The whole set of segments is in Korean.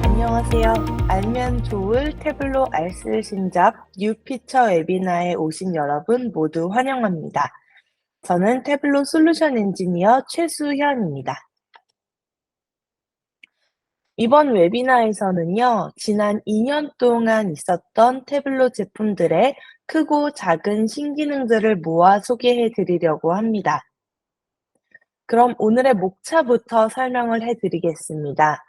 안녕하세요. 알면 좋을 태블로 알쓸 신잡 뉴피처 웨비나에 오신 여러분 모두 환영합니다. 저는 태블로 솔루션 엔지니어 최수현입니다. 이번 웨비나에서는요, 지난 2년 동안 있었던 태블로 제품들의 크고 작은 신기능들을 모아 소개해 드리려고 합니다. 그럼 오늘의 목차부터 설명을 해 드리겠습니다.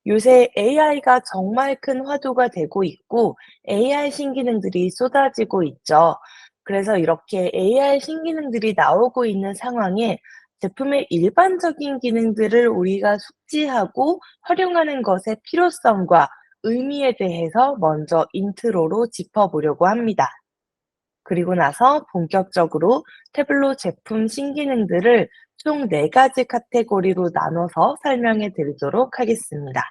요새 AI가 정말 큰 화두가 되고 있고 AI 신기능들이 쏟아지고 있죠. 그래서 이렇게 AI 신기능들이 나오고 있는 상황에 제품의 일반적인 기능들을 우리가 숙지하고 활용하는 것의 필요성과 의미에 대해서 먼저 인트로로 짚어보려고 합니다. 그리고 나서 본격적으로 태블로 제품 신기능들을 총 4가지 카테고리로 나눠서 설명해 드리도록 하겠습니다.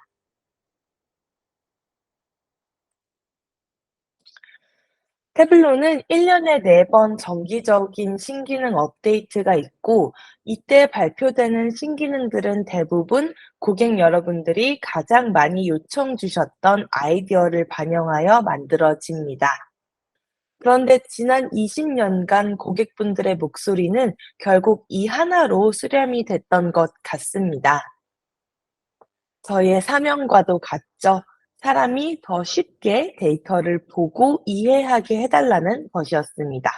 태블로는 1년에 4번 정기적인 신기능 업데이트가 있고, 이때 발표되는 신기능들은 대부분 고객 여러분들이 가장 많이 요청 주셨던 아이디어를 반영하여 만들어집니다. 그런데 지난 20년간 고객분들의 목소리는 결국 이 하나로 수렴이 됐던 것 같습니다. 저희의 사명과도 같죠. 사람이 더 쉽게 데이터를 보고 이해하게 해달라는 것이었습니다.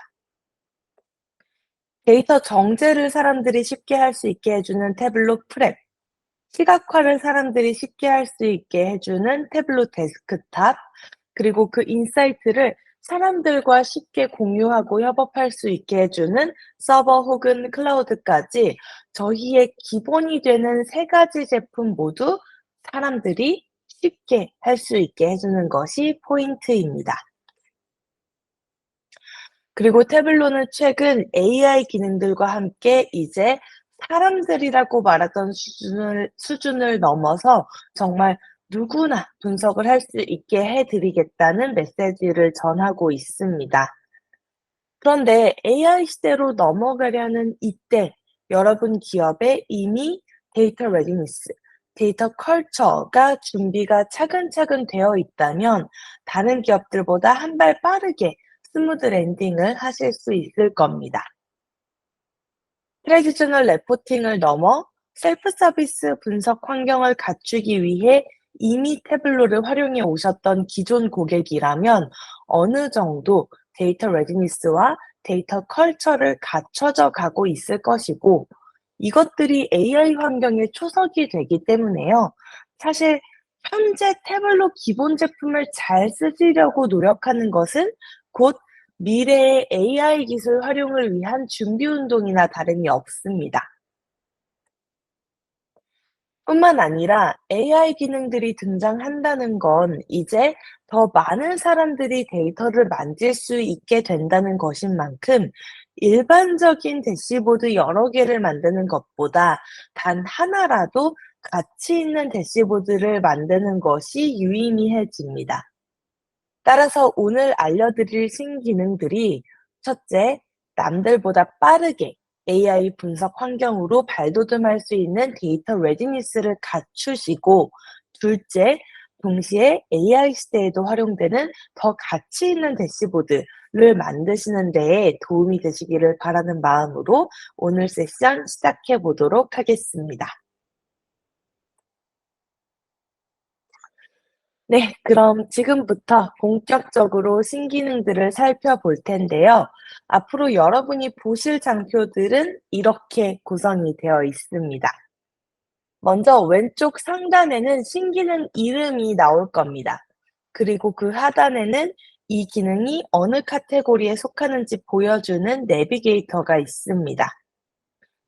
데이터 정제를 사람들이 쉽게 할 수 있게 해주는 태블로 프랩, 시각화를 사람들이 쉽게 할 수 있게 해주는 태블로 데스크탑, 그리고 그 인사이트를 사람들과 쉽게 공유하고 협업할 수 있게 해주는 서버 혹은 클라우드까지 저희의 기본이 되는 3가지 제품 모두 사람들이 쉽게 할 수 있게 해주는 것이 포인트입니다. 그리고 태블로는 최근 AI 기능들과 함께 이제 사람들이라고 말하던 수준을 넘어서 정말 누구나 분석을 할 수 있게 해 드리겠다는 메시지를 전하고 있습니다. 그런데 AI 시대로 넘어가려는 이때 여러분 기업에 이미 데이터 레디니스, 데이터 컬처가 준비가 차근차근 되어 있다면 다른 기업들보다 한 발 빠르게 스무드 랜딩을 하실 수 있을 겁니다. 트레디셔널 레포팅을 넘어 셀프 서비스 분석 환경을 갖추기 위해 이미 태블로를 활용해 오셨던 기존 고객이라면 어느 정도 데이터 레디니스와 데이터 컬처를 갖춰져 가고 있을 것이고, 이것들이 AI 환경의 초석이 되기 때문에요. 사실 현재 태블로 기본 제품을 잘 쓰시려고 노력하는 것은 곧 미래의 AI 기술 활용을 위한 준비 운동이나 다름이 없습니다. 뿐만 아니라 AI 기능들이 등장한다는 건 이제 더 많은 사람들이 데이터를 만질 수 있게 된다는 것인 만큼 일반적인 대시보드 여러 개를 만드는 것보다 단 하나라도 가치 있는 대시보드를 만드는 것이 유의미해집니다. 따라서 오늘 알려드릴 신기능들이 첫째, 남들보다 빠르게 AI 분석 환경으로 발돋움할 수 있는 데이터 레디니스를 갖추시고, 둘째, 동시에 AI 시대에도 활용되는 더 가치 있는 대시보드를 만드시는 데에 도움이 되시기를 바라는 마음으로 오늘 세션 시작해 보도록 하겠습니다. 네, 그럼 지금부터 본격적으로 신기능들을 살펴볼 텐데요. 앞으로 여러분이 보실 장표들은 이렇게 구성이 되어 있습니다. 먼저 왼쪽 상단에는 신기능 이름이 나올 겁니다. 그리고 그 하단에는 이 기능이 어느 카테고리에 속하는지 보여주는 내비게이터가 있습니다.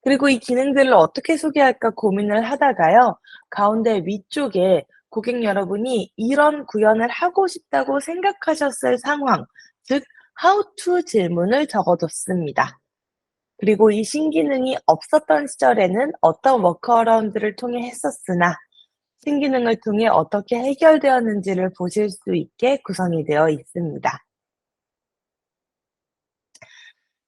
그리고 이 기능들을 어떻게 소개할까 고민을 하다가요, 가운데 위쪽에 고객 여러분이 이런 구현을 하고 싶다고 생각하셨을 상황, 즉, how to 질문을 적어뒀습니다. 그리고 이 신기능이 없었던 시절에는 어떤 워크어라운드를 통해 했었으나, 신기능을 통해 어떻게 해결되었는지를 보실 수 있게 구성이 되어 있습니다.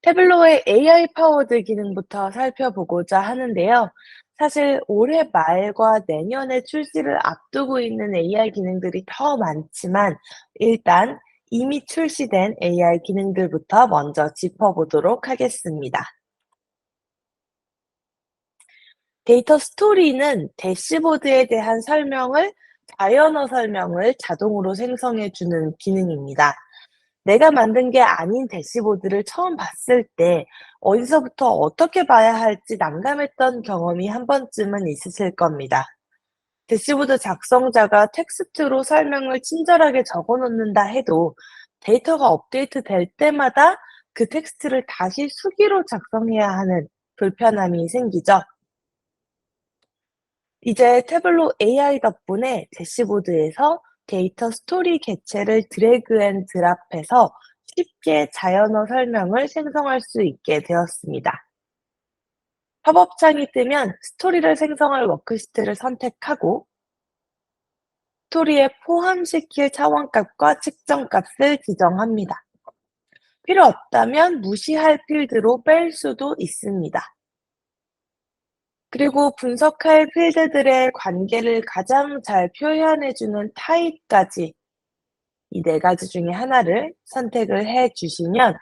태블로의 AI 파워드 기능부터 살펴보고자 하는데요. 사실 올해 말과 내년에 출시를 앞두고 있는 AI 기능들이 더 많지만 일단 이미 출시된 AI 기능들부터 먼저 짚어보도록 하겠습니다. 데이터 스토리는 대시보드에 대한 자연어 설명을 자동으로 생성해주는 기능입니다. 내가 만든 게 아닌 대시보드를 처음 봤을 때 어디서부터 어떻게 봐야 할지 난감했던 경험이 한 번쯤은 있으실 겁니다. 대시보드 작성자가 텍스트로 설명을 친절하게 적어 놓는다 해도 데이터가 업데이트 될 때마다 그 텍스트를 다시 수기로 작성해야 하는 불편함이 생기죠. 이제 태블로 AI 덕분에 대시보드에서 데이터 스토리 개체를 드래그 앤 드랍해서 쉽게 자연어 설명을 생성할 수 있게 되었습니다. 팝업창이 뜨면 스토리를 생성할 워크시트를 선택하고 스토리에 포함시킬 차원값과 측정값을 지정합니다. 필요 없다면 무시할 필드로 뺄 수도 있습니다. 그리고 분석할 필드들의 관계를 가장 잘 표현해주는 타입까지 이 네 가지 중에 하나를 선택을 해 주시면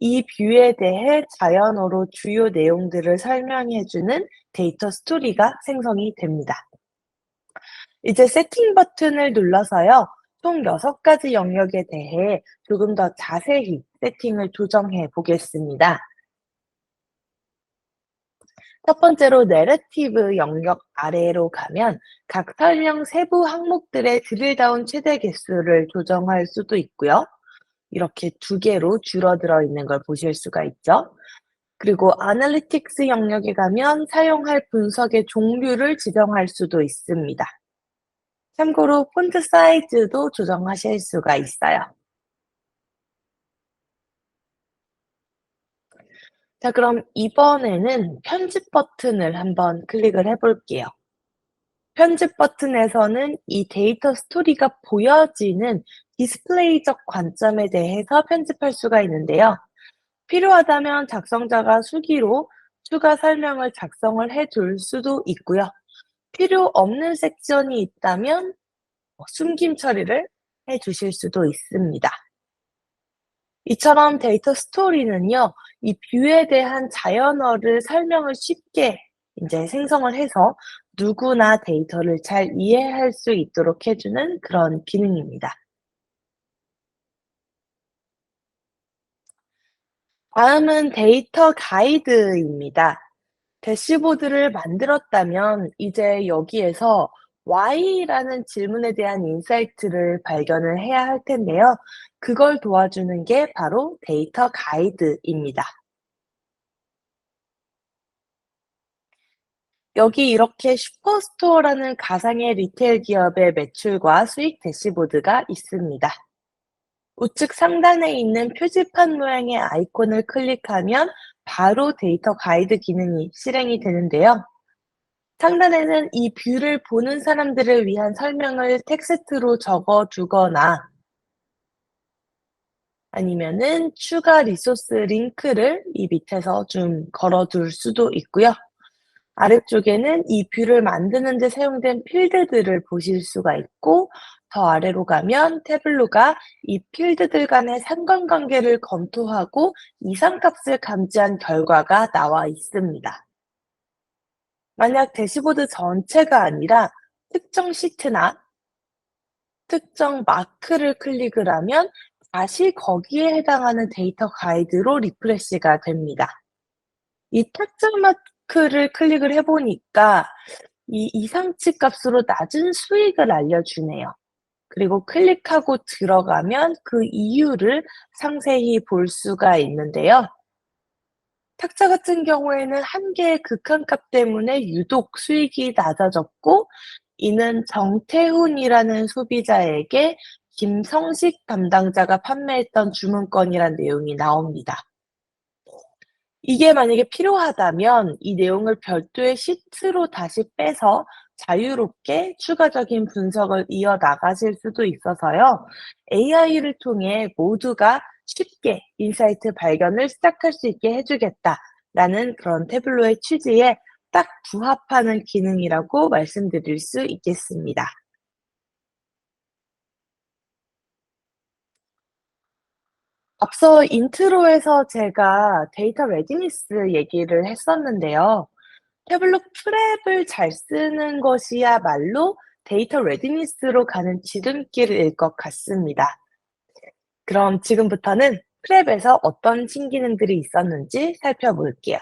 이 뷰에 대해 자연어로 주요 내용들을 설명해 주는 데이터 스토리가 생성이 됩니다. 이제 세팅 버튼을 눌러서요. 총 6가지 영역에 대해 조금 더 자세히 세팅을 조정해 보겠습니다. 첫 번째로 내러티브 영역 아래로 가면 각 설명 세부 항목들의 드릴다운 최대 개수를 조정할 수도 있고요. 이렇게 두 개로 줄어들어 있는 걸 보실 수가 있죠. 그리고 아날리틱스 영역에 가면 사용할 분석의 종류를 지정할 수도 있습니다. 참고로 폰트 사이즈도 조정하실 수가 있어요. 자, 그럼 이번에는 편집 버튼을 한번 클릭을 해 볼게요. 편집 버튼에서는 이 데이터 스토리가 보여지는 디스플레이적 관점에 대해서 편집할 수가 있는데요. 필요하다면 작성자가 수기로 추가 설명을 작성을 해줄 수도 있고요. 필요 없는 섹션이 있다면 숨김 처리를 해 주실 수도 있습니다. 이처럼 데이터 스토리는요, 이 뷰에 대한 자연어를 설명을 쉽게 이제 생성을 해서 누구나 데이터를 잘 이해할 수 있도록 해주는 그런 기능입니다. 다음은 데이터 가이드입니다. 대시보드를 만들었다면 이제 여기에서 Why라는 질문에 대한 인사이트를 발견을 해야 할 텐데요. 그걸 도와주는 게 바로 데이터 가이드입니다. 여기 이렇게 슈퍼스토어라는 가상의 리테일 기업의 매출과 수익 대시보드가 있습니다. 우측 상단에 있는 표지판 모양의 아이콘을 클릭하면 바로 데이터 가이드 기능이 실행이 되는데요. 상단에는 이 뷰를 보는 사람들을 위한 설명을 텍스트로 적어 두거나 아니면은 추가 리소스 링크를 이 밑에서 좀 걸어 둘 수도 있고요. 아래쪽에는 이 뷰를 만드는 데 사용된 필드들을 보실 수가 있고 더 아래로 가면 태블로가 이 필드들 간의 상관관계를 검토하고 이상값을 감지한 결과가 나와 있습니다. 만약 대시보드 전체가 아니라 특정 시트나 특정 마크를 클릭을 하면 다시 거기에 해당하는 데이터 가이드로 리프레시가 됩니다. 이 특정 마크를 클릭을 해 보니까 이 이상치 값으로 낮은 수익을 알려주네요. 그리고 클릭하고 들어가면 그 이유를 상세히 볼 수가 있는데요. 탁자 같은 경우에는 한 개의 극한값 때문에 유독 수익이 낮아졌고, 이는 정태훈이라는 소비자에게 김성식 담당자가 판매했던 주문건이란 내용이 나옵니다. 이게 만약에 필요하다면 이 내용을 별도의 시트로 다시 빼서 자유롭게 추가적인 분석을 이어나가실 수도 있어서요. AI를 통해 모두가 쉽게 인사이트 발견을 시작할 수 있게 해주겠다라는 그런 태블로의 취지에 딱 부합하는 기능이라고 말씀드릴 수 있겠습니다. 앞서 인트로에서 제가 데이터 레디니스 얘기를 했었는데요. 태블릿 프랩을 잘 쓰는 것이야말로 데이터 레디니스로 가는 지름길일 것 같습니다. 그럼 지금부터는 프랩에서 어떤 신기능들이 있었는지 살펴볼게요.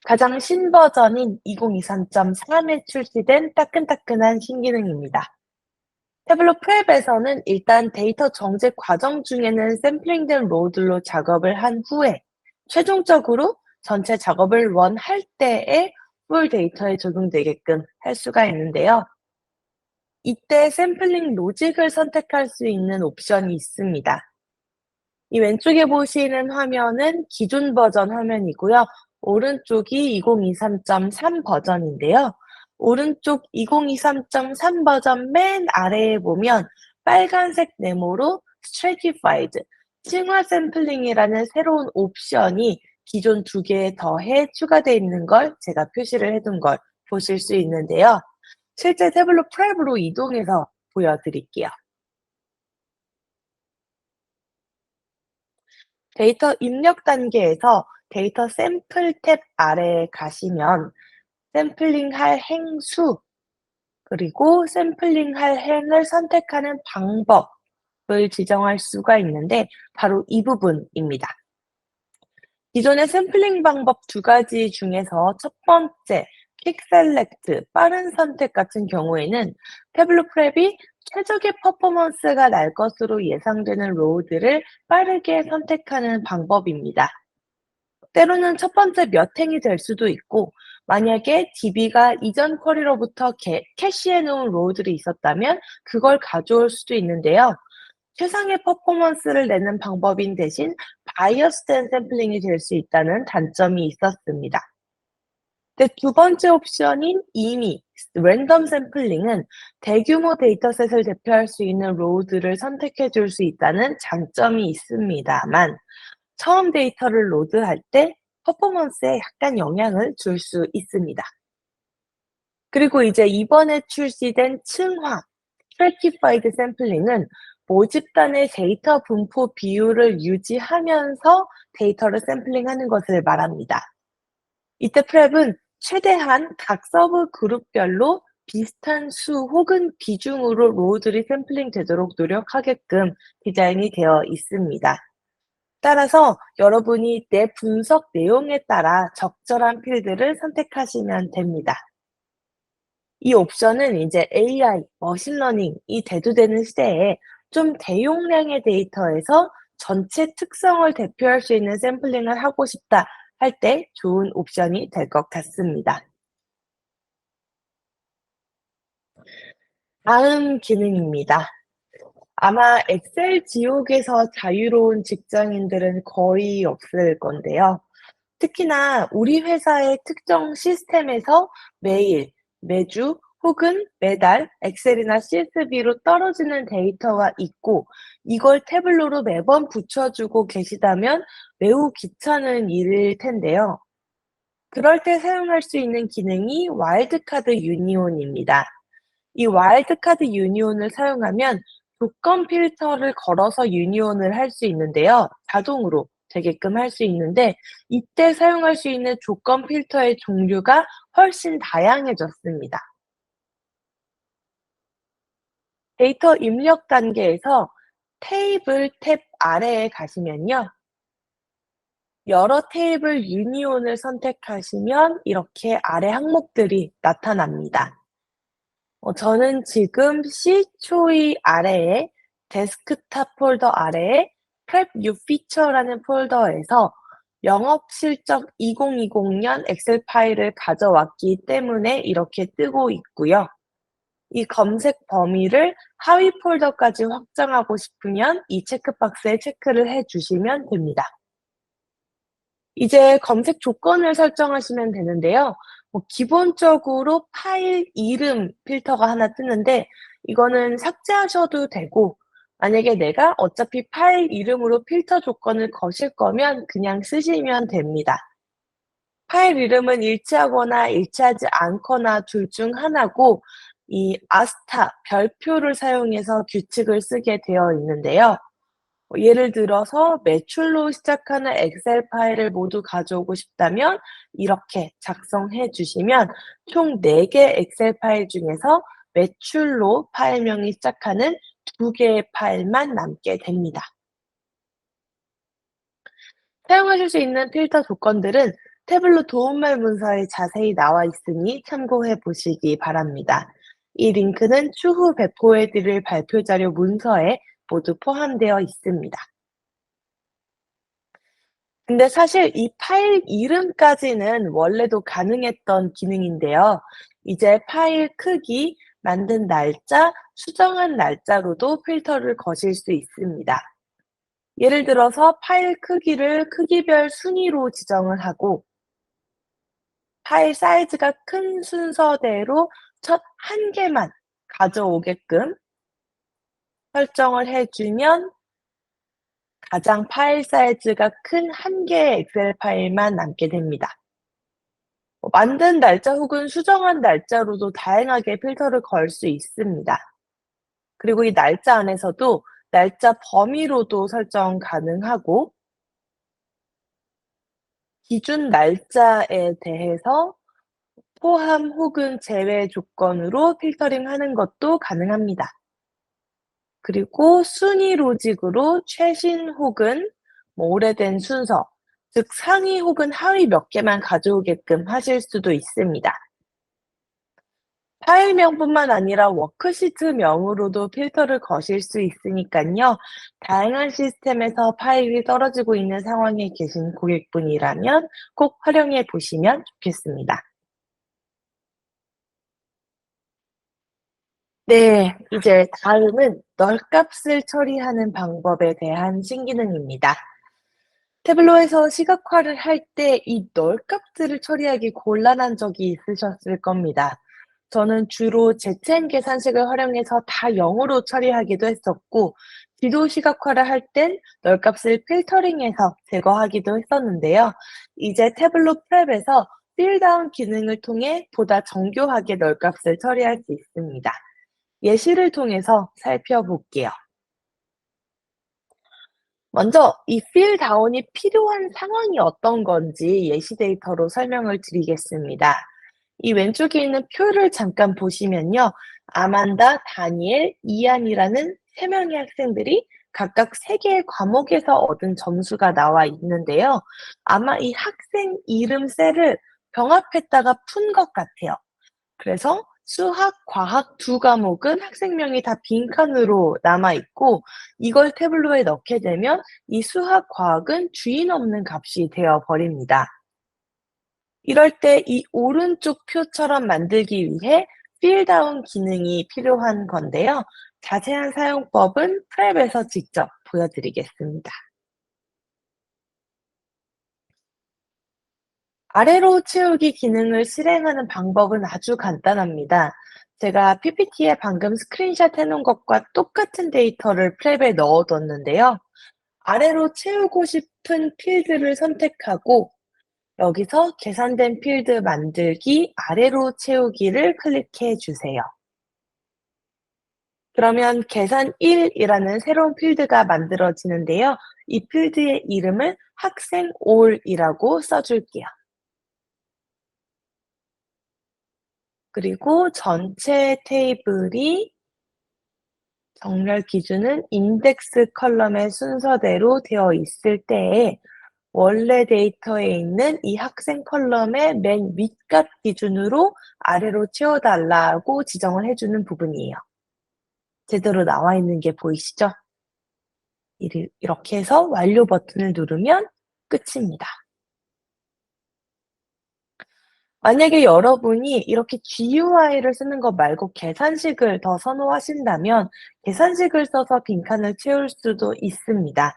가장 신버전인 2023.3에 출시된 따끈따끈한 신기능입니다. 태블릿 프랩에서는 일단 데이터 정제 과정 중에는 샘플링된 로우들로 작업을 한 후에 최종적으로 전체 작업을 할 때에 풀 데이터에 적용되게끔 할 수가 있는데요. 이때 샘플링 로직을 선택할 수 있는 옵션이 있습니다. 이 왼쪽에 보시는 화면은 기존 버전 화면이고요. 오른쪽이 2023.3 버전인데요. 오른쪽 2023.3 버전 맨 아래에 보면 빨간색 네모로 Stratified, 층화 샘플링이라는 새로운 옵션이 기존 두 개에 더해 추가되어 있는 걸 제가 표시를 해둔 걸 보실 수 있는데요. 실제 태블릿 프랩으로 이동해서 보여드릴게요. 데이터 입력 단계에서 데이터 샘플 탭 아래에 가시면 샘플링할 행수, 그리고 샘플링할 행을 선택하는 방법을 지정할 수가 있는데 바로 이 부분입니다. 기존의 샘플링 방법 두 가지 중에서 첫 번째 퀵 셀렉트, 빠른 선택 같은 경우에는 태블릿 프랩이 최적의 퍼포먼스가 날 것으로 예상되는 로우들을 빠르게 선택하는 방법입니다. 때로는 첫 번째 몇 행이 될 수도 있고, 만약에 DB가 이전 쿼리로부터 캐시해 놓은 로우들이 있었다면 그걸 가져올 수도 있는데요. 최상의 퍼포먼스를 내는 방법인 대신 바이어스된 샘플링이 될 수 있다는 단점이 있었습니다. 근데 두 번째 옵션인 이미 랜덤 샘플링은 대규모 데이터셋을 대표할 수 있는 로우들을 선택해 줄 수 있다는 장점이 있습니다만, 처음 데이터를 로드할 때 퍼포먼스에 약간 영향을 줄 수 있습니다. 그리고 이제 이번에 출시된 층화, Stratified 샘플링은 모집단의 데이터 분포 비율을 유지하면서 데이터를 샘플링하는 것을 말합니다. 이때 프랩은 최대한 각 서브 그룹별로 비슷한 수 혹은 비중으로 로우들이 샘플링 되도록 노력하게끔 디자인이 되어 있습니다. 따라서 여러분이 내 분석 내용에 따라 적절한 필드를 선택하시면 됩니다. 이 옵션은 이제 AI, 머신러닝이 대두되는 시대에 좀 대용량의 데이터에서 전체 특성을 대표할 수 있는 샘플링을 하고 싶다 할 때 좋은 옵션이 될 것 같습니다. 다음 기능입니다. 아마 엑셀 지옥에서 자유로운 직장인들은 거의 없을 건데요. 특히나 우리 회사의 특정 시스템에서 매일, 매주 혹은 매달 엑셀이나 CSV로 떨어지는 데이터가 있고 이걸 태블로로 매번 붙여주고 계시다면 매우 귀찮은 일일 텐데요. 그럴 때 사용할 수 있는 기능이 와일드카드 유니온입니다. 이 와일드카드 유니온을 사용하면 조건 필터를 걸어서 유니온을 할 수 있는데요. 자동으로 되게끔 할 수 있는데 이때 사용할 수 있는 조건 필터의 종류가 훨씬 다양해졌습니다. 데이터 입력 단계에서 테이블 탭 아래에 가시면요. 여러 테이블 유니온을 선택하시면 이렇게 아래 항목들이 나타납니다. 저는 지금 C초이 아래에 데스크탑 폴더 아래에 Prep New Feature라는 폴더에서 영업 실적 2020년 엑셀 파일을 가져왔기 때문에 이렇게 뜨고 있고요. 이 검색 범위를 하위 폴더까지 확장하고 싶으면 이 체크박스에 체크를 해 주시면 됩니다. 이제 검색 조건을 설정하시면 되는데요. 기본적으로 파일 이름 필터가 하나 뜨는데 이거는 삭제하셔도 되고 만약에 내가 어차피 파일 이름으로 필터 조건을 거실 거면 그냥 쓰시면 됩니다. 파일 이름은 일치하거나 일치하지 않거나 둘 중 하나고 이 아스타 별표를 사용해서 규칙을 쓰게 되어 있는데요. 예를 들어서 매출로 시작하는 엑셀 파일을 모두 가져오고 싶다면 이렇게 작성해 주시면 총 4개 엑셀 파일 중에서 매출로 파일명이 시작하는 2 개의 파일만 남게 됩니다. 사용하실 수 있는 필터 조건들은 태블로 도움말 문서에 자세히 나와 있으니 참고해 보시기 바랍니다. 이 링크는 추후 배포해 드릴 발표 자료 문서에 모두 포함되어 있습니다. 근데 사실 이 파일 이름까지는 원래도 가능했던 기능인데요. 이제 파일 크기, 만든 날짜, 수정한 날짜로도 필터를 거실 수 있습니다. 예를 들어서 파일 크기를 크기별 순위로 지정을 하고 파일 사이즈가 큰 순서대로 첫 한 개만 가져오게끔 설정을 해 주면 가장 파일 사이즈가 큰 한 개의 엑셀 파일만 남게 됩니다. 만든 날짜 혹은 수정한 날짜로도 다양하게 필터를 걸 수 있습니다. 그리고 이 날짜 안에서도 날짜 범위로도 설정 가능하고 기준 날짜에 대해서 포함 혹은 제외 조건으로 필터링하는 것도 가능합니다. 그리고 순위 로직으로 최신 혹은 오래된 순서, 즉 상위 혹은 하위 몇 개만 가져오게끔 하실 수도 있습니다. 파일명뿐만 아니라 워크시트명으로도 필터를 거실 수 있으니깐요. 다양한 시스템에서 파일이 떨어지고 있는 상황에 계신 고객분이라면 꼭 활용해 보시면 좋겠습니다. 네, 이제 다음은 널값을 처리하는 방법에 대한 신기능입니다. 태블로에서 시각화를 할 때 이 널값들을 처리하기 곤란한 적이 있으셨을 겁니다. 저는 주로 ZN 계산식을 활용해서 다 0으로 처리하기도 했었고, 지도 시각화를 할 땐 널값을 필터링해서 제거하기도 했었는데요. 이제 태블로 프랩에서 필다운 기능을 통해 보다 정교하게 널값을 처리할 수 있습니다. 예시를 통해서 살펴볼게요. 먼저 이 필 다운이 필요한 상황이 어떤 건지 예시 데이터로 설명을 드리겠습니다. 이 왼쪽에 있는 표를 잠깐 보시면요. 아만다, 다니엘, 이안이라는 3명의 학생들이 각각 3개의 과목에서 얻은 점수가 나와 있는데요. 아마 이 학생 이름 셀을 병합했다가 푼 것 같아요. 그래서 수학, 과학 두 과목은 학생명이 다 빈칸으로 남아 있고 이걸 태블로에 넣게 되면 이 수학, 과학은 주인 없는 값이 되어 버립니다. 이럴 때 이 오른쪽 표처럼 만들기 위해 필다운 기능이 필요한 건데요. 자세한 사용법은 프랩에서 직접 보여드리겠습니다. 아래로 채우기 기능을 실행하는 방법은 아주 간단합니다. 제가 PPT에 방금 스크린샷 해놓은 것과 똑같은 데이터를 프랩에 넣어뒀는데요. 아래로 채우고 싶은 필드를 선택하고 여기서 계산된 필드 만들기 아래로 채우기를 클릭해 주세요. 그러면 계산 1이라는 새로운 필드가 만들어지는데요. 이 필드의 이름을 학생 올이라고 써줄게요. 그리고 전체 테이블이 정렬 기준은 인덱스 컬럼의 순서대로 되어 있을 때에 원래 데이터에 있는 이 학생 컬럼의 맨 윗값 기준으로 아래로 채워달라고 지정을 해주는 부분이에요. 제대로 나와 있는 게 보이시죠? 이렇게 해서 완료 버튼을 누르면 끝입니다. 만약에 여러분이 이렇게 GUI를 쓰는 것 말고 계산식을 더 선호하신다면 계산식을 써서 빈칸을 채울 수도 있습니다.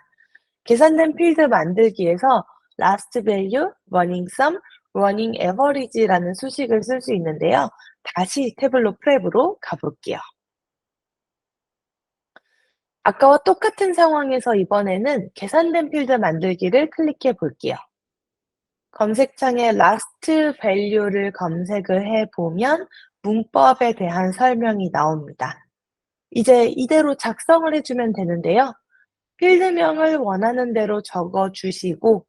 계산된 필드 만들기에서 last value, running sum, running average라는 수식을 쓸 수 있는데요. 다시 태블로 프랩으로 가볼게요. 아까와 똑같은 상황에서 이번에는 계산된 필드 만들기를 클릭해 볼게요. 검색창에 last value를 검색을 해 보면 문법에 대한 설명이 나옵니다. 이제 이대로 작성을 해주면 되는데요. 필드명을 원하는 대로 적어 주시고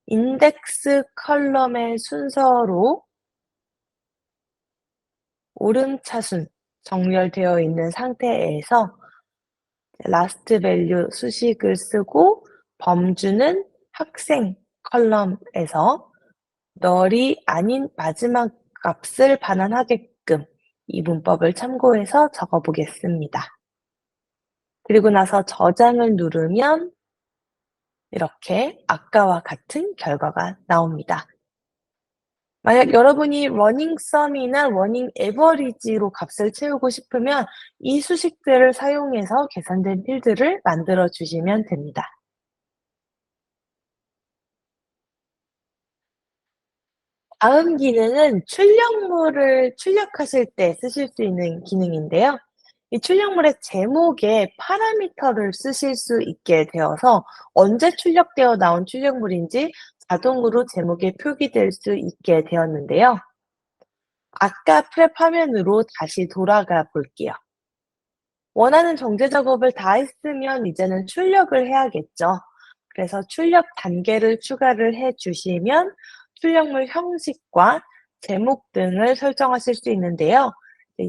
인덱스 컬럼의 순서로 오름차순 정렬되어 있는 상태에서 last value 수식을 쓰고 범주는 학생 컬럼에서 널이 아닌 마지막 값을 반환하게끔 이 문법을 참고해서 적어 보겠습니다. 그리고 나서 저장을 누르면 이렇게 아까와 같은 결과가 나옵니다. 만약 여러분이 running sum이나 running average로 값을 채우고 싶으면 이 수식들을 사용해서 계산된 필드를 만들어 주시면 됩니다. 다음 기능은 출력물을 출력하실 때 쓰실 수 있는 기능인데요. 이 출력물의 제목에 파라미터를 쓰실 수 있게 되어서 언제 출력되어 나온 출력물인지 자동으로 제목에 표기될 수 있게 되었는데요. 아까 프랩 화면으로 다시 돌아가 볼게요. 원하는 정제 작업을 다 했으면 이제는 출력을 해야겠죠. 그래서 출력 단계를 추가를 해 주시면 출력물 형식과 제목 등을 설정하실 수 있는데요.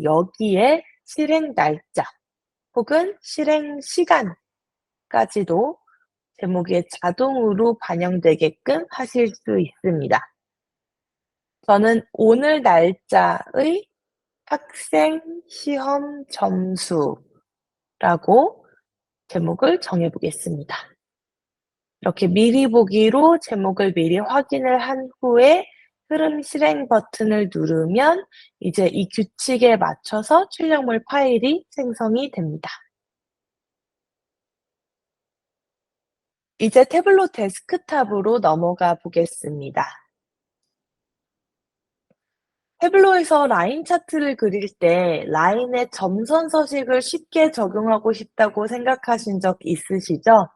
여기에 실행 날짜 혹은 실행 시간까지도 제목에 자동으로 반영되게끔 하실 수 있습니다. 저는 오늘 날짜의 학생 시험 점수라고 제목을 정해 보겠습니다. 이렇게 미리 보기로 제목을 미리 확인을 한 후에 흐름 실행 버튼을 누르면 이제 이 규칙에 맞춰서 출력물 파일이 생성이 됩니다. 이제 태블로 데스크탑으로 넘어가 보겠습니다. 태블로에서 라인 차트를 그릴 때 라인에 점선 서식을 쉽게 적용하고 싶다고 생각하신 적 있으시죠?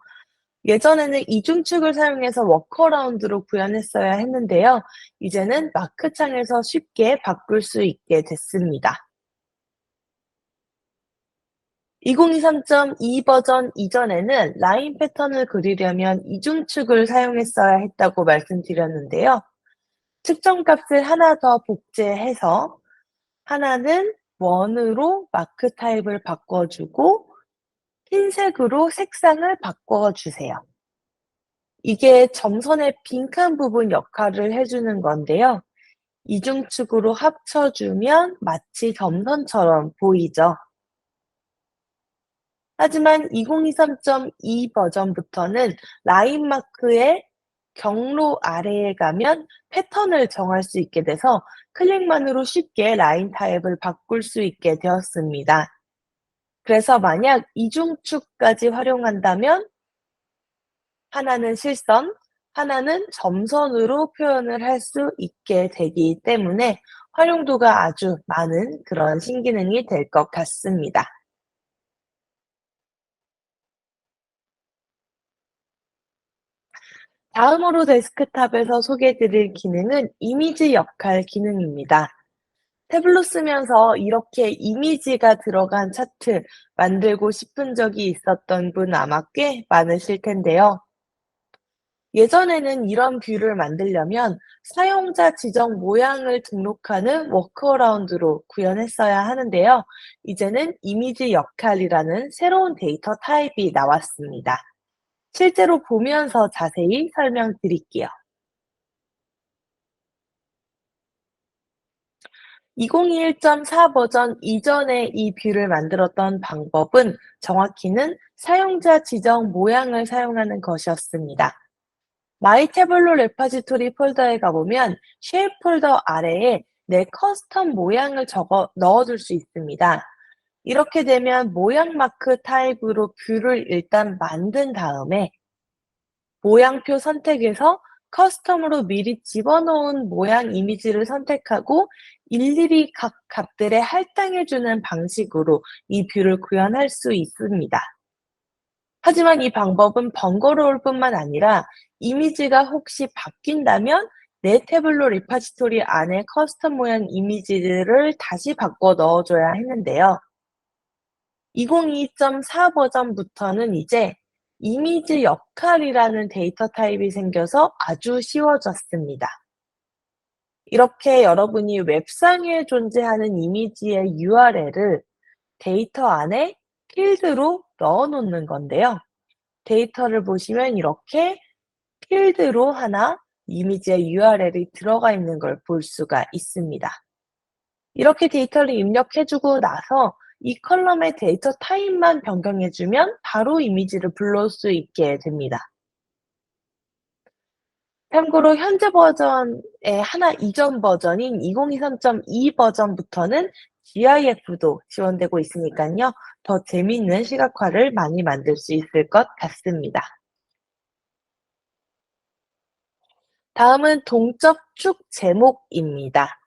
예전에는 이중축을 사용해서 워커라운드로 구현했어야 했는데요. 이제는 마크 창에서 쉽게 바꿀 수 있게 됐습니다. 2023.2 버전 이전에는 라인 패턴을 그리려면 이중축을 사용했어야 했다고 말씀드렸는데요. 측정 값을 하나 더 복제해서 하나는 원으로 마크 타입을 바꿔주고 흰색으로 색상을 바꿔주세요. 이게 점선의 빈칸 부분 역할을 해주는 건데요. 이중축으로 합쳐주면 마치 점선처럼 보이죠. 하지만 2023.2 버전부터는 라인 마크의 경로 아래에 가면 패턴을 정할 수 있게 돼서 클릭만으로 쉽게 라인 타입을 바꿀 수 있게 되었습니다. 그래서 만약 이중축까지 활용한다면 하나는 실선, 하나는 점선으로 표현을 할 수 있게 되기 때문에 활용도가 아주 많은 그런 신기능이 될 것 같습니다. 다음으로 데스크탑에서 소개해 드릴 기능은 이미지 역할 기능입니다. 태블로 쓰면서 이렇게 이미지가 들어간 차트 만들고 싶은 적이 있었던 분 아마 꽤 많으실 텐데요. 예전에는 이런 뷰를 만들려면 사용자 지정 모양을 등록하는 워크어라운드로 구현했어야 하는데요. 이제는 이미지 역할이라는 새로운 데이터 타입이 나왔습니다. 실제로 보면서 자세히 설명드릴게요. 2021.4 버전 이전에 이 뷰를 만들었던 방법은 정확히는 사용자 지정 모양을 사용하는 것이었습니다. 마이 태블로 레파지토리 폴더에 가보면 쉐입 폴더 아래에 내 커스텀 모양을 적어 넣어줄 수 있습니다. 이렇게 되면 모양 마크 타입으로 뷰를 일단 만든 다음에 모양표 선택에서 커스텀으로 미리 집어넣은 모양 이미지를 선택하고 일일이 각 값들에 할당해주는 방식으로 이 뷰를 구현할 수 있습니다. 하지만 이 방법은 번거로울 뿐만 아니라 이미지가 혹시 바뀐다면 내 태블로 리파지토리 안에 커스텀 모양 이미지들을 다시 바꿔 넣어줘야 했는데요. 2022.4 버전부터는 이제 이미지 역할이라는 데이터 타입이 생겨서 아주 쉬워졌습니다. 이렇게 여러분이 웹상에 존재하는 이미지의 URL을 데이터 안에 필드로 넣어 놓는 건데요. 데이터를 보시면 이렇게 필드로 하나 이미지의 URL이 들어가 있는 걸 볼 수가 있습니다. 이렇게 데이터를 입력해주고 나서 이 컬럼의 데이터 타입만 변경해주면 바로 이미지를 불러올 수 있게 됩니다. 참고로 현재 버전의 하나 이전 버전인 2023.2 버전부터는 GIF도 지원되고 있으니까요. 더 재미있는 시각화를 많이 만들 수 있을 것 같습니다. 다음은 동적 축 제목입니다.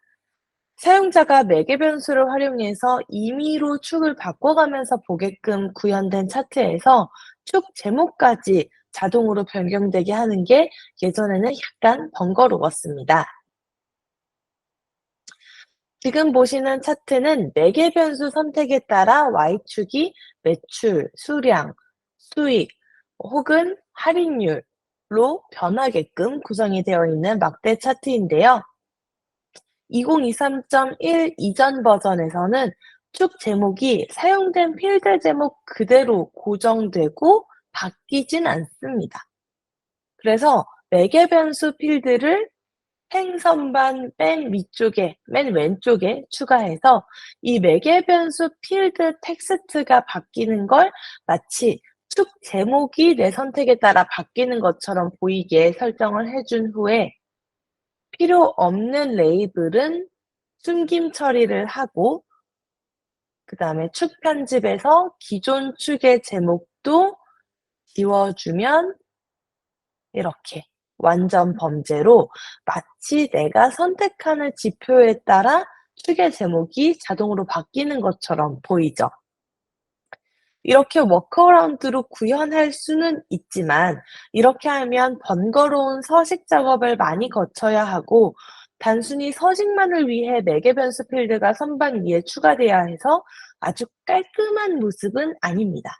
사용자가 매개 변수를 활용해서 임의로 축을 바꿔가면서 보게끔 구현된 차트에서 축 제목까지 자동으로 변경되게 하는 게 예전에는 약간 번거로웠습니다. 지금 보시는 차트는 매개 변수 선택에 따라 Y축이 매출, 수량, 수익 혹은 할인율로 변하게끔 구성이 되어 있는 막대 차트인데요. 2023.1 이전 버전에서는 축 제목이 사용된 필드 제목 그대로 고정되고 바뀌진 않습니다. 그래서 매개 변수 필드를 행선반 맨 위쪽에, 맨 왼쪽에 추가해서 이 매개 변수 필드 텍스트가 바뀌는 걸 마치 축 제목이 내 선택에 따라 바뀌는 것처럼 보이게 설정을 해준 후에 필요 없는 레이블은 숨김 처리를 하고 그다음에 축 편집에서 기존 축의 제목도 지워주면 이렇게 완전 범죄로 마치 내가 선택하는 지표에 따라 축의 제목이 자동으로 바뀌는 것처럼 보이죠. 이렇게 워크어라운드로 구현할 수는 있지만 이렇게 하면 번거로운 서식 작업을 많이 거쳐야 하고 단순히 서식만을 위해 매개 변수 필드가 선반 위에 추가돼야 해서 아주 깔끔한 모습은 아닙니다.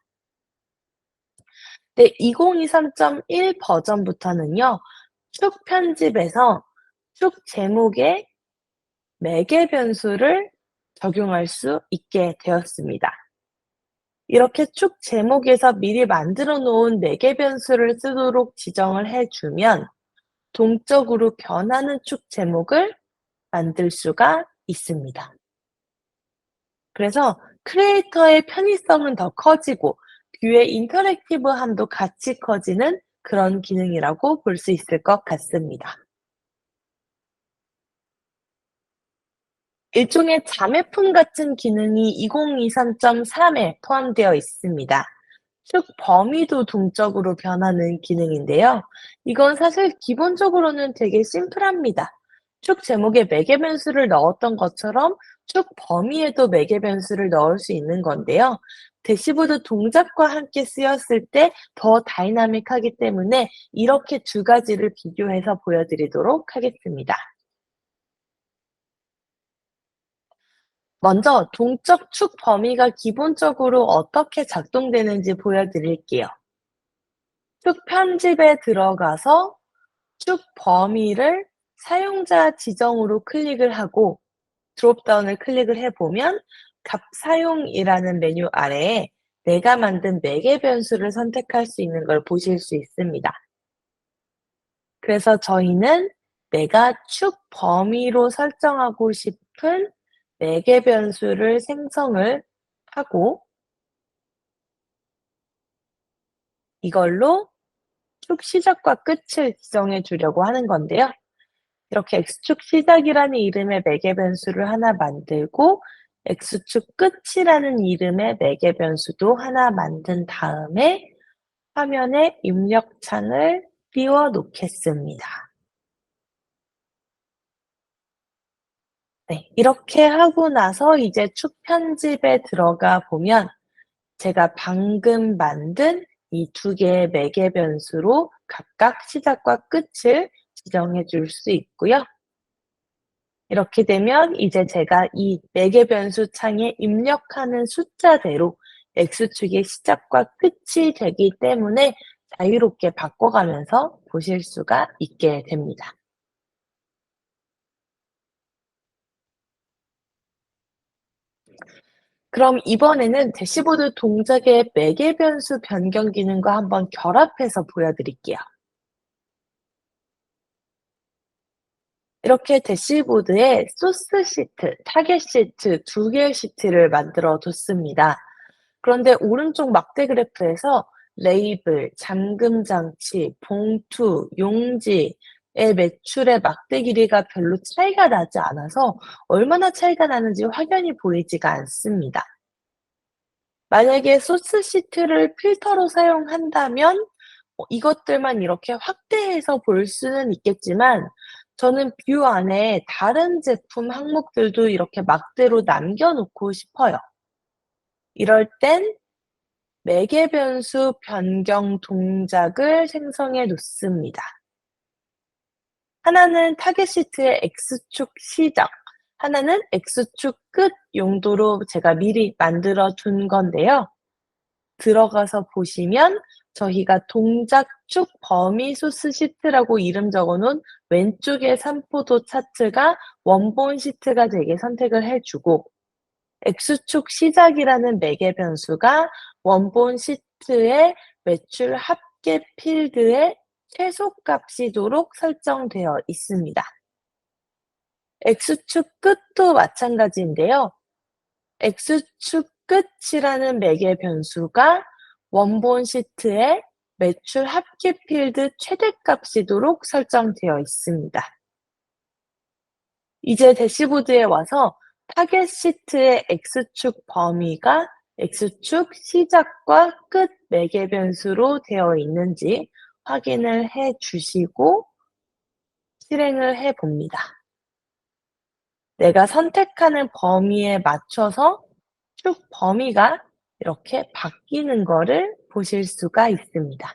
네, 2023.1 버전부터는요. 축 편집에서 축 제목에 매개 변수를 적용할 수 있게 되었습니다. 이렇게 축 제목에서 미리 만들어 놓은 매개 변수를 쓰도록 지정을 해주면 동적으로 변하는 축 제목을 만들 수가 있습니다. 그래서 크리에이터의 편의성은 더 커지고 뷰의 인터랙티브함도 같이 커지는 그런 기능이라고 볼 수 있을 것 같습니다. 일종의 자매품 같은 기능이 2023.3에 포함되어 있습니다. 축 범위도 동적으로 변하는 기능인데요. 이건 사실 기본적으로는 되게 심플합니다. 축 제목에 매개 변수를 넣었던 것처럼 축 범위에도 매개 변수를 넣을 수 있는 건데요. 대시보드 동작과 함께 쓰였을 때 더 다이나믹하기 때문에 이렇게 두 가지를 비교해서 보여드리도록 하겠습니다. 먼저 동적 축 범위가 기본적으로 어떻게 작동되는지 보여드릴게요. 축 편집에 들어가서 축 범위를 사용자 지정으로 클릭을 하고 드롭다운을 클릭을 해보면 값 사용이라는 메뉴 아래에 내가 만든 매개 변수를 선택할 수 있는 걸 보실 수 있습니다. 그래서 저희는 내가 축 범위로 설정하고 싶은 매개 변수를 생성을 하고 이걸로 축 시작과 끝을 지정해 주려고 하는 건데요. 이렇게 X축 시작이라는 이름의 매개 변수를 하나 만들고 X축 끝이라는 이름의 매개 변수도 하나 만든 다음에 화면에 입력창을 띄워 놓겠습니다. 네. 이렇게 하고 나서 이제 축 편집에 들어가 보면 제가 방금 만든 이 두 개의 매개 변수로 각각 시작과 끝을 지정해 줄 수 있고요. 이렇게 되면 이제 제가 이 매개 변수 창에 입력하는 숫자대로 X축의 시작과 끝이 되기 때문에 자유롭게 바꿔가면서 보실 수가 있게 됩니다. 그럼 이번에는 대시보드 동작의 매개 변수 변경 기능과 한번 결합해서 보여드릴게요. 이렇게 대시보드에 소스 시트, 타겟 시트 두 개의 시트를 만들어 뒀습니다. 그런데 오른쪽 막대 그래프에서 레이블, 잠금 장치, 봉투, 용지의 매출의 막대 길이가 별로 차이가 나지 않아서 얼마나 차이가 나는지 확연히 보이지가 않습니다. 만약에 소스 시트를 필터로 사용한다면 이것들만 이렇게 확대해서 볼 수는 있겠지만 저는 뷰 안에 다른 제품 항목들도 이렇게 막대로 남겨 놓고 싶어요. 이럴 땐 매개 변수 변경 동작을 생성해 놓습니다. 하나는 타겟 시트의 X축 시작, 하나는 X축 끝 용도로 제가 미리 만들어 둔 건데요. 들어가서 보시면 저희가 동작축 범위 소스 시트라고 이름 적어 놓은 왼쪽의 삼포도 차트가 원본 시트가 되게 선택을 해 주고 X축 시작이라는 매개 변수가 원본 시트의 매출 합계 필드의 최소값이도록 설정되어 있습니다. X축 끝도 마찬가지인데요. X축 끝이라는 매개 변수가 원본 시트의 매출 합계 필드 최대값이도록 설정되어 있습니다. 이제 대시보드에 와서 타겟 시트의 X축 범위가 X축 시작과 끝 매개 변수로 되어 있는지 확인을 해 주시고 실행을 해 봅니다. 내가 선택하는 범위에 맞춰서 축 범위가 이렇게 바뀌는 거를 보실 수가 있습니다.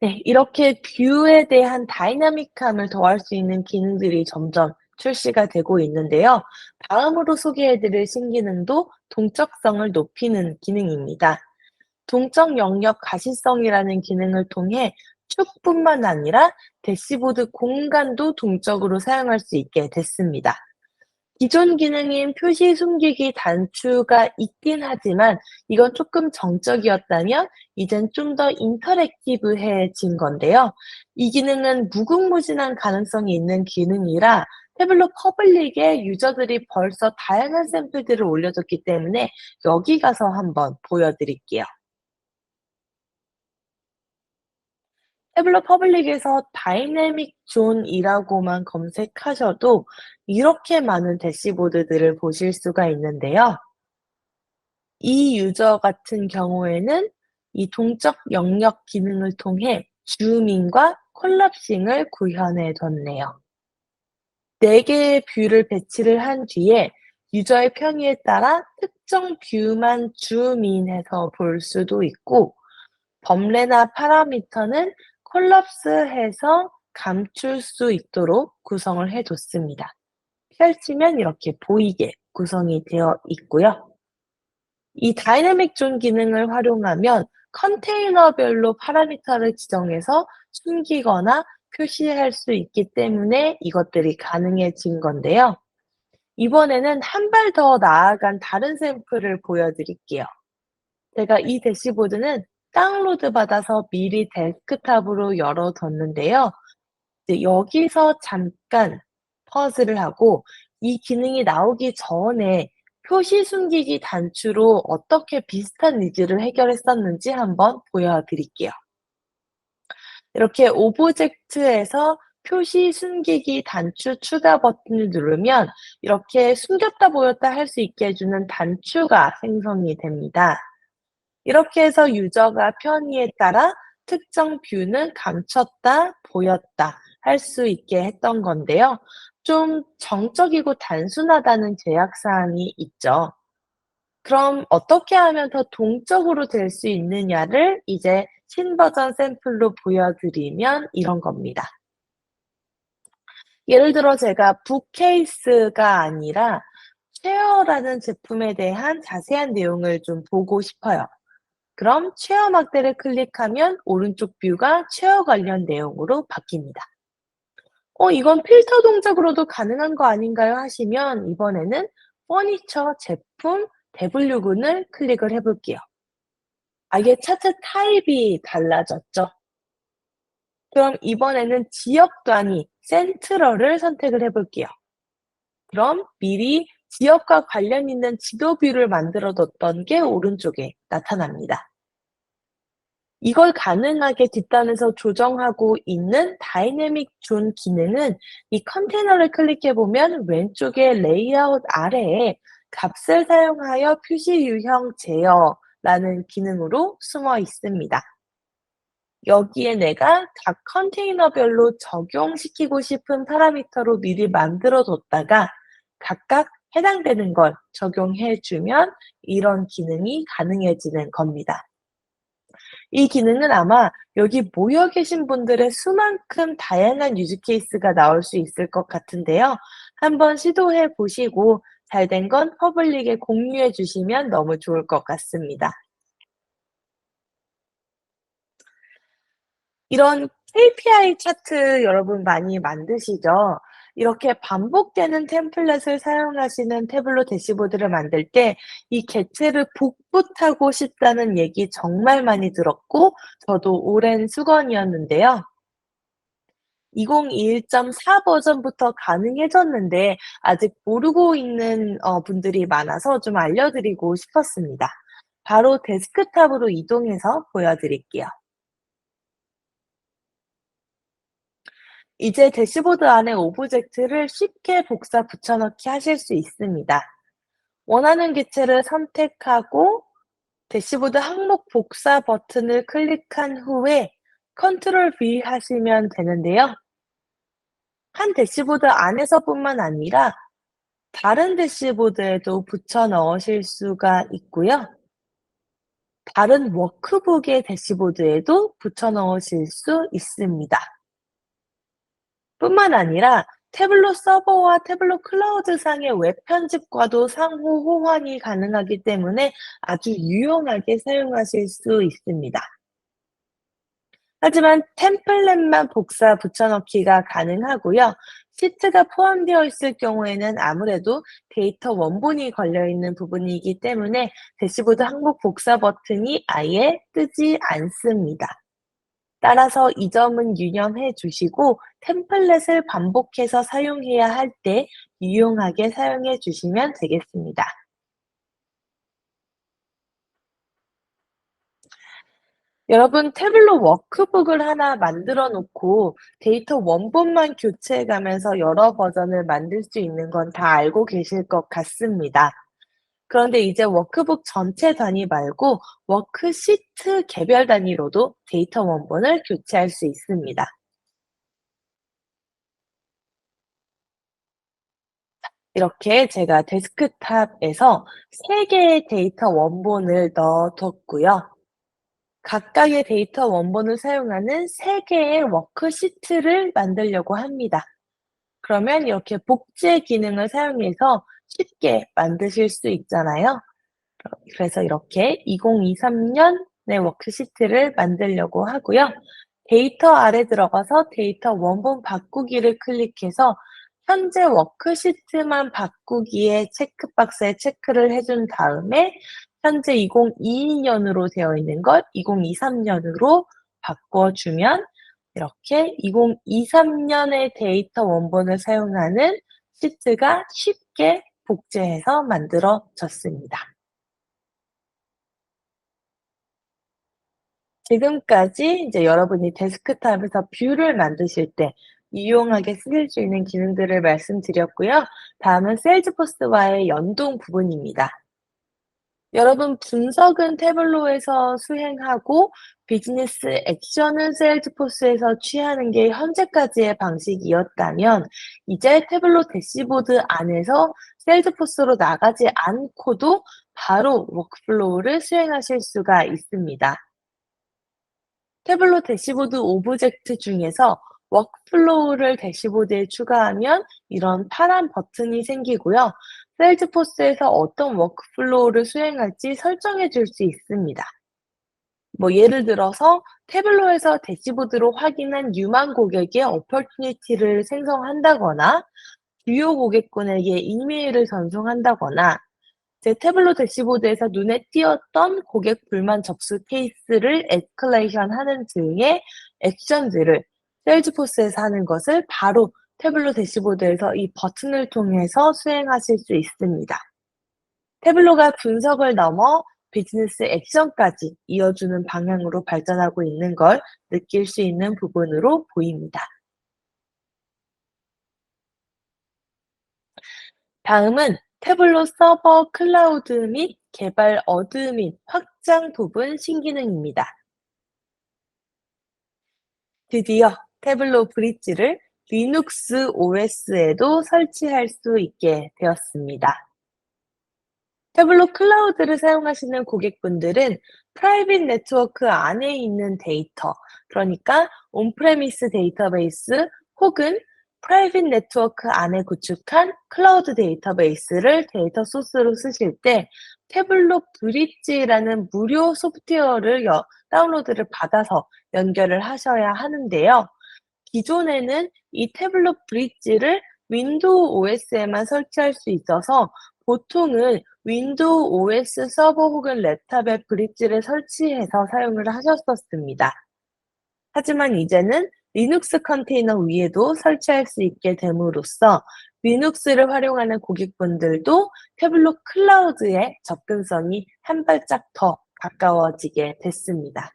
네, 이렇게 뷰에 대한 다이나믹함을 더할 수 있는 기능들이 점점 출시가 되고 있는데요. 다음으로 소개해 드릴 신기능도 동적성을 높이는 기능입니다. 동적 영역 가시성이라는 기능을 통해 축뿐만 아니라 대시보드 공간도 동적으로 사용할 수 있게 됐습니다. 기존 기능인 표시 숨기기 단추가 있긴 하지만 이건 조금 정적이었다면 이젠 좀 더 인터랙티브해진 건데요. 이 기능은 무궁무진한 가능성이 있는 기능이라 태블릿 퍼블릭에 유저들이 벌써 다양한 샘플들을 올려줬기 때문에 여기 가서 한번 보여드릴게요. 태블릿 퍼블릭에서 다이내믹 존이라고만 검색하셔도 이렇게 많은 대시보드들을 보실 수가 있는데요. 이 유저 같은 경우에는 이 동적 영역 기능을 통해 줌인과 콜lap싱을 구현해 뒀네요. 4개의 뷰를 배치를 한 뒤에 유저의 편의에 따라 특정 뷰만 줌인해서 볼 수도 있고 범례나 파라미터는 콜apse해서 감출 수 있도록 구성을 해 뒀습니다. 펼치면 이렇게 보이게 구성이 되어 있고요. 이 다이내믹 존 기능을 활용하면 컨테이너별로 파라미터를 지정해서 숨기거나 표시할 수 있기 때문에 이것들이 가능해진 건데요. 이번에는 한 발 더 나아간 다른 샘플을 보여드릴게요. 제가 이 대시보드는 다운로드 받아서 미리 데스크탑으로 열어뒀는데요. 이제 여기서 잠깐 퍼즈를 하고 이 기능이 나오기 전에 표시 숨기기 단추로 어떻게 비슷한 니즈를 해결했었는지 한번 보여드릴게요. 이렇게 오브젝트에서 표시 숨기기 단추 추가 버튼을 누르면 이렇게 숨겼다 보였다 할 수 있게 해주는 단추가 생성이 됩니다. 이렇게 해서 유저가 편의에 따라 특정 뷰는 감췄다, 보였다 할 수 있게 했던 건데요. 좀 정적이고 단순하다는 제약 사항이 있죠. 그럼 어떻게 하면 더 동적으로 될 수 있느냐를 이제 신버전 샘플로 보여드리면 이런 겁니다. 예를 들어 제가 북케이스가 아니라 쉐어라는 제품에 대한 자세한 내용을 좀 보고 싶어요. 그럼 쉐어 막대를 클릭하면 오른쪽 뷰가 쉐어 관련 내용으로 바뀝니다. 이건 필터 동작으로도 가능한 거 아닌가요? 하시면 이번에는 퍼니처 제품 대분류군을 클릭을 해 볼게요. 이게 차트 타입이 달라졌죠? 그럼 이번에는 지역 단위 센트럴을 선택을 해 볼게요. 그럼 미리 지역과 관련 있는 지도 뷰를 만들어 뒀던 게 오른쪽에 나타납니다. 이걸 가능하게 뒷단에서 조정하고 있는 다이내믹 존 기능은 이 컨테이너를 클릭해 보면 왼쪽에 레이아웃 아래에 값을 사용하여 표시 유형 제어라는 기능으로 숨어 있습니다. 여기에 내가 각 컨테이너별로 적용시키고 싶은 파라미터로 미리 만들어 뒀다가 각각 해당되는 걸 적용해 주면 이런 기능이 가능해지는 겁니다. 이 기능은 아마 여기 모여 계신 분들의 수만큼 다양한 유즈 케이스가 나올 수 있을 것 같은데요. 한번 시도해 보시고 잘 된 건 퍼블릭에 공유해 주시면 너무 좋을 것 같습니다. 이런 KPI 차트 여러분 많이 만드시죠? 이렇게 반복되는 템플릿을 사용하시는 태블로 대시보드를 만들 때 이 개체를 복붙하고 싶다는 얘기 정말 많이 들었고 저도 오랜 수건이었는데요. 2021.4 버전부터 가능해졌는데 아직 모르고 있는 분들이 많아서 좀 알려드리고 싶었습니다. 바로 데스크탑으로 이동해서 보여드릴게요. 이제 대시보드 안에 오브젝트를 쉽게 복사 붙여넣기 하실 수 있습니다. 원하는 개체를 선택하고 대시보드 항목 복사 버튼을 클릭한 후에 컨트롤 V 하시면 되는데요. 한 대시보드 안에서뿐만 아니라 다른 대시보드에도 붙여 넣으실 수가 있고요. 다른 워크북의 대시보드에도 붙여 넣으실 수 있습니다. 뿐만 아니라 태블로 서버와 태블로 클라우드 상의 웹 편집과도 상호 호환이 가능하기 때문에 아주 유용하게 사용하실 수 있습니다. 하지만 템플릿만 복사 붙여넣기가 가능하고요. 시트가 포함되어 있을 경우에는 아무래도 데이터 원본이 걸려있는 부분이기 때문에 대시보드 항목 복사 버튼이 아예 뜨지 않습니다. 따라서 이 점은 유념해 주시고 템플릿을 반복해서 사용해야 할 때 유용하게 사용해 주시면 되겠습니다. 여러분 태블로 워크북을 하나 만들어 놓고 데이터 원본만 교체해 가면서 여러 버전을 만들 수 있는 건 다 알고 계실 것 같습니다. 그런데 이제 워크북 전체 단위 말고 워크시트 개별 단위로도 데이터 원본을 교체할 수 있습니다. 이렇게 제가 데스크탑에서 3 개의 데이터 원본을 넣어 뒀고요. 각각의 데이터 원본을 사용하는 3 개의 워크시트를 만들려고 합니다. 그러면 이렇게 복제 기능을 사용해서 쉽게 만드실 수 있잖아요. 그래서 이렇게 2023년의 워크시트를 만들려고 하고요. 데이터 아래 들어가서 데이터 원본 바꾸기를 클릭해서 현재 워크시트만 바꾸기에 체크박스에 체크를 해준 다음에 현재 2022년으로 되어 있는 걸 2023년으로 바꿔주면 이렇게 2023년의 데이터 원본을 사용하는 시트가 쉽게 복제해서 만들어졌습니다. 지금까지 이제 여러분이 데스크탑에서 뷰를 만드실 때 유용하게 쓰실 수 있는 기능들을 말씀드렸고요. 다음은 세일즈포스와의 연동 부분입니다. 여러분, 분석은 태블로에서 수행하고 비즈니스 액션은 세일즈포스에서 취하는 게 현재까지의 방식이었다면, 이제 태블로 대시보드 안에서 세일즈포스로 나가지 않고도 바로 워크플로우를 수행하실 수가 있습니다. 태블로 대시보드 오브젝트 중에서 워크플로우를 대시보드에 추가하면 이런 파란 버튼이 생기고요. 세일즈포스에서 어떤 워크플로우를 수행할지 설정해 줄 수 있습니다. 예를 들어서 태블로에서 대시보드로 확인한 유망 고객의 어퍼튜니티를 생성한다거나 주요 고객군에게 이메일을 전송한다거나 제 태블로 대시보드에서 눈에 띄었던 고객 불만 접수 케이스를 에스컬레이션 하는 등의 액션들을 세일즈포스에서 하는 것을 바로 태블로 대시보드에서 이 버튼을 통해서 수행하실 수 있습니다. 태블로가 분석을 넘어 비즈니스 액션까지 이어주는 방향으로 발전하고 있는 걸 느낄 수 있는 부분으로 보입니다. 다음은 태블로 서버 클라우드 및 개발 어드민 확장 부분 신기능입니다. 드디어 태블로 브릿지를 리눅스 OS에도 설치할 수 있게 되었습니다. 태블로 클라우드를 사용하시는 고객분들은 프라이빗 네트워크 안에 있는 데이터, 그러니까 온프레미스 데이터베이스 혹은 프라이빗 네트워크 안에 구축한 클라우드 데이터베이스를 데이터 소스로 쓰실 때 태블로 브릿지라는 무료 소프트웨어를 다운로드를 받아서 연결을 하셔야 하는데요. 기존에는 이 태블로 브릿지를 윈도우 OS에만 설치할 수 있어서 보통은 윈도우 OS 서버 혹은 랩탑에 브릿지를 설치해서 사용을 하셨었습니다. 하지만 이제는 리눅스 컨테이너 위에도 설치할 수 있게 됨으로써 리눅스를 활용하는 고객분들도 태블로 클라우드의 접근성이 한 발짝 더 가까워지게 됐습니다.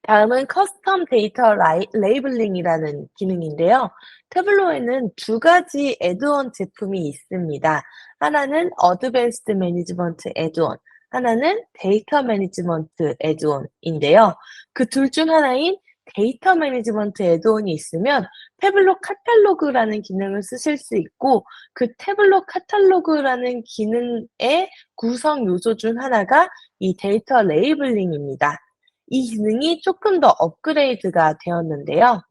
다음은 커스텀 데이터 레이블링이라는 기능인데요. 태블로에는 두 가지 애드온 제품이 있습니다. 하나는 어드밴스드 매니지먼트 애드온, 하나는 데이터 매니지먼트 애드온인데요. 그 둘 중 하나인 데이터 매니지먼트 애드온이 있으면 태블로 카탈로그라는 기능을 쓰실 수 있고, 그 태블로 카탈로그라는 기능의 구성 요소 중 하나가 이 데이터 레이블링입니다. 이 기능이 조금 더 업그레이드가 되었는데요.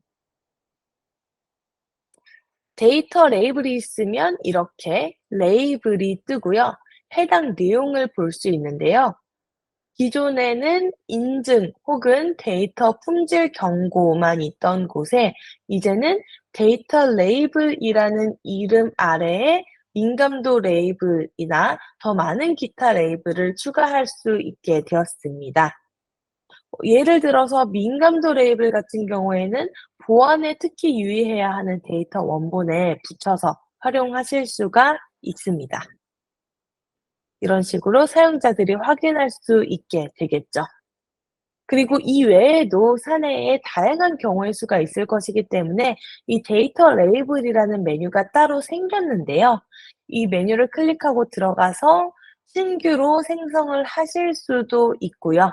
데이터 레이블이 있으면 이렇게 레이블이 뜨고요. 해당 내용을 볼 수 있는데요. 기존에는 인증 혹은 데이터 품질 경고만 있던 곳에 이제는 데이터 레이블이라는 이름 아래에 민감도 레이블이나 더 많은 기타 레이블을 추가할 수 있게 되었습니다. 예를 들어서 민감도 레이블 같은 경우에는 보안에 특히 유의해야 하는 데이터 원본에 붙여서 활용하실 수가 있습니다. 이런 식으로 사용자들이 확인할 수 있게 되겠죠. 그리고 이 외에도 사내에 다양한 경우의 수가 있을 것이기 때문에 이 데이터 레이블이라는 메뉴가 따로 생겼는데요. 이 메뉴를 클릭하고 들어가서 신규로 생성을 하실 수도 있고요.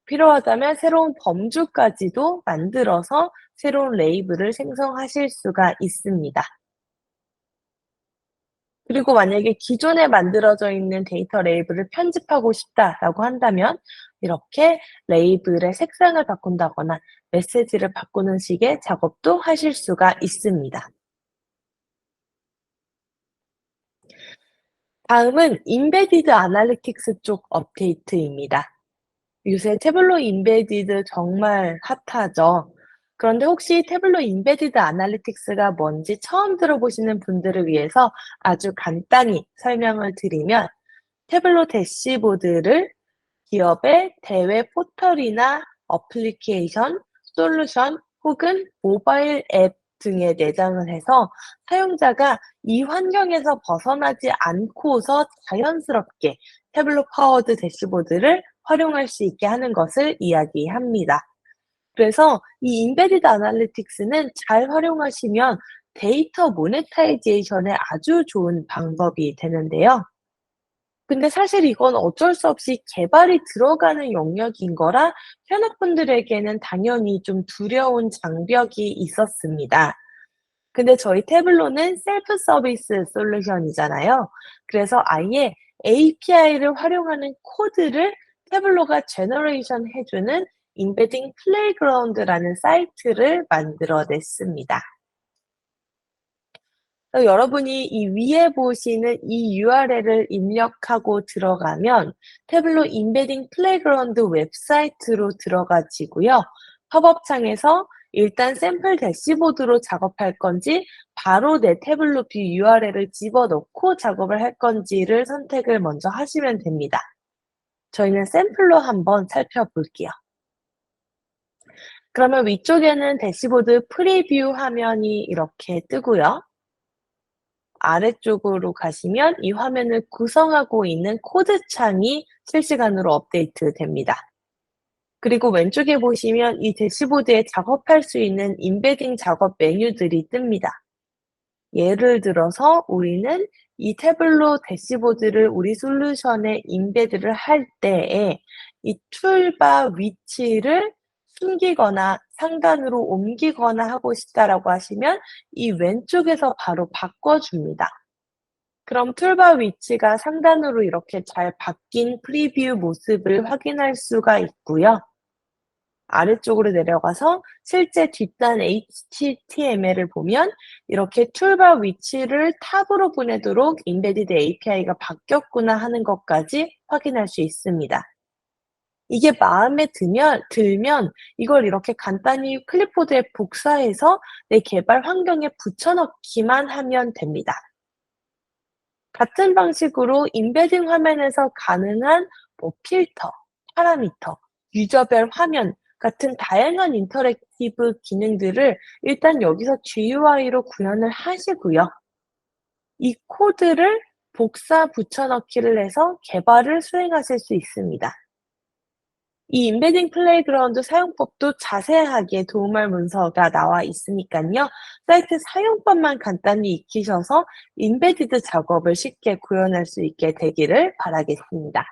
필요하다면 새로운 범주까지도 만들어서 새로운 레이블을 생성하실 수가 있습니다. 그리고 만약에 기존에 만들어져 있는 데이터 레이블을 편집하고 싶다라고 한다면 이렇게 레이블의 색상을 바꾼다거나 메시지를 바꾸는 식의 작업도 하실 수가 있습니다. 다음은 인베디드 아날리틱스 쪽 업데이트입니다. 요새 태블로 인베디드 정말 핫하죠. 그런데 혹시 태블로 인베디드 아날리틱스가 뭔지 처음 들어보시는 분들을 위해서 아주 간단히 설명을 드리면 태블로 대시보드를 기업의 대외 포털이나 어플리케이션, 솔루션 혹은 모바일 앱 등에 내장을 해서 사용자가 이 환경에서 벗어나지 않고서 자연스럽게 태블로 파워드 대시보드를 활용할 수 있게 하는 것을 이야기합니다. 그래서 이 인베디드 애널리틱스는 잘 활용하시면 데이터 모네타이제이션에 아주 좋은 방법이 되는데요. 근데 사실 이건 어쩔 수 없이 개발이 들어가는 영역인 거라 현업분들에게는 당연히 좀 두려운 장벽이 있었습니다. 근데 저희 태블로는 셀프 서비스 솔루션이잖아요. 그래서 아예 API를 활용하는 코드를 태블로가 제너레이션 해주는 임베딩 플레이그라운드라는 사이트를 만들어 냈습니다. 여러분이 이 위에 보시는 이 URL을 입력하고 들어가면 태블로 임베딩 플레이그라운드 웹사이트로 들어가지고요. 팝업 창에서 일단 샘플 대시보드로 작업할 건지 바로 내 태블로 뷰 URL을 집어넣고 작업을 할 건지를 선택을 먼저 하시면 됩니다. 저희는 샘플로 한번 살펴볼게요. 그러면 위쪽에는 대시보드 프리뷰 화면이 이렇게 뜨고요. 아래쪽으로 가시면 이 화면을 구성하고 있는 코드 창이 실시간으로 업데이트됩니다. 그리고 왼쪽에 보시면 이 대시보드에 작업할 수 있는 임베딩 작업 메뉴들이 뜹니다. 예를 들어서 우리는 이 태블로 대시보드를 우리 솔루션에 임베드를 할 때에 이 툴바 위치를 숨기거나 상단으로 옮기거나 하고 싶다라고 하시면 이 왼쪽에서 바로 바꿔줍니다. 그럼 툴바 위치가 상단으로 이렇게 잘 바뀐 프리뷰 모습을 확인할 수가 있고요. 아래쪽으로 내려가서 실제 뒷단 HTML을 보면 이렇게 툴바 위치를 탑으로 보내도록 인베디드 API가 바뀌었구나 하는 것까지 확인할 수 있습니다. 이게 마음에 들면 이걸 이렇게 간단히 클립보드에 복사해서 내 개발 환경에 붙여넣기만 하면 됩니다. 같은 방식으로 인베딩 화면에서 가능한 필터, 파라미터, 유저별 화면 같은 다양한 인터랙티브 기능들을 일단 여기서 GUI로 구현을 하시고요. 이 코드를 복사 붙여넣기를 해서 개발을 수행하실 수 있습니다. 이 임베딩 플레이그라운드 사용법도 자세하게 도움할 문서가 나와 있으니까요. 사이트 사용법만 간단히 익히셔서 임베디드 작업을 쉽게 구현할 수 있게 되기를 바라겠습니다.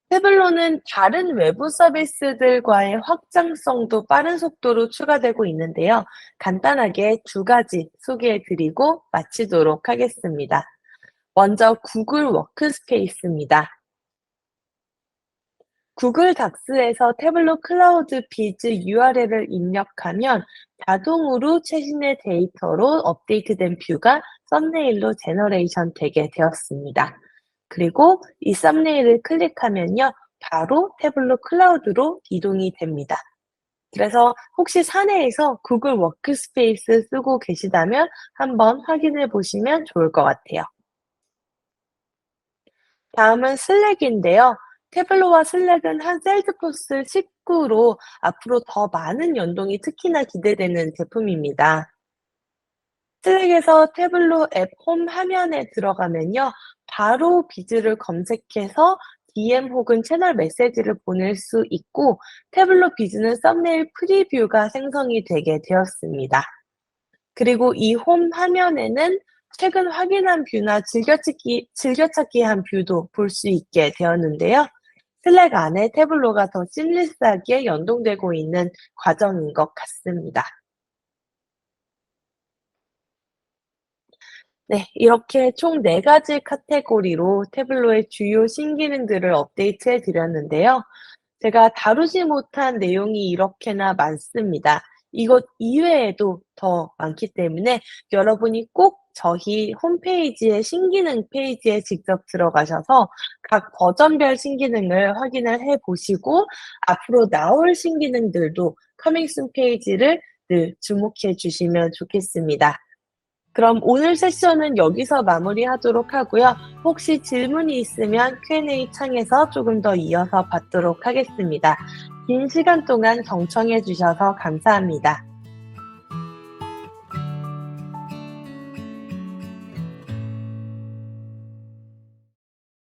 태블로는 다른 외부 서비스들과의 확장성도 빠른 속도로 추가되고 있는데요. 간단하게 두 가지 소개해 드리고 마치도록 하겠습니다. 먼저 구글 워크스페이스입니다. 구글 닥스에서 태블로 클라우드 비즈 URL을 입력하면 자동으로 최신의 데이터로 업데이트된 뷰가 썸네일로 제너레이션 되게 되었습니다. 그리고 이 썸네일을 클릭하면요, 바로 태블로 클라우드로 이동이 됩니다. 그래서 혹시 사내에서 구글 워크스페이스 쓰고 계시다면 한번 확인해 보시면 좋을 것 같아요. 다음은 슬랙인데요. 태블로와 슬랙은 한 셀즈포스 식구로 앞으로 더 많은 연동이 특히나 기대되는 제품입니다. 슬랙에서 태블로 앱 홈 화면에 들어가면요. 바로 비즈를 검색해서 DM 혹은 채널 메시지를 보낼 수 있고 태블로 비즈는 썸네일 프리뷰가 생성이 되게 되었습니다. 그리고 이 홈 화면에는 최근 확인한 뷰나 즐겨찾기 한 뷰도 볼 수 있게 되었는데요. 슬랙 안에 태블로가 더 시리어스하게 연동되고 있는 과정인 것 같습니다. 네, 이렇게 총 4가지 카테고리로 태블로의 주요 신기능들을 업데이트해 드렸는데요. 제가 다루지 못한 내용이 이렇게나 많습니다. 이것 이외에도 더 많기 때문에 여러분이 꼭 저희 홈페이지의 신기능 페이지에 직접 들어가셔서 각 버전별 신기능을 확인을 해 보시고 앞으로 나올 신기능들도 커밍 순 페이지를 늘 주목해 주시면 좋겠습니다. 그럼 오늘 세션은 여기서 마무리하도록 하고요. 혹시 질문이 있으면 Q&A 창에서 조금 더 이어서 받도록 하겠습니다. 긴 시간 동안 경청해 주셔서 감사합니다.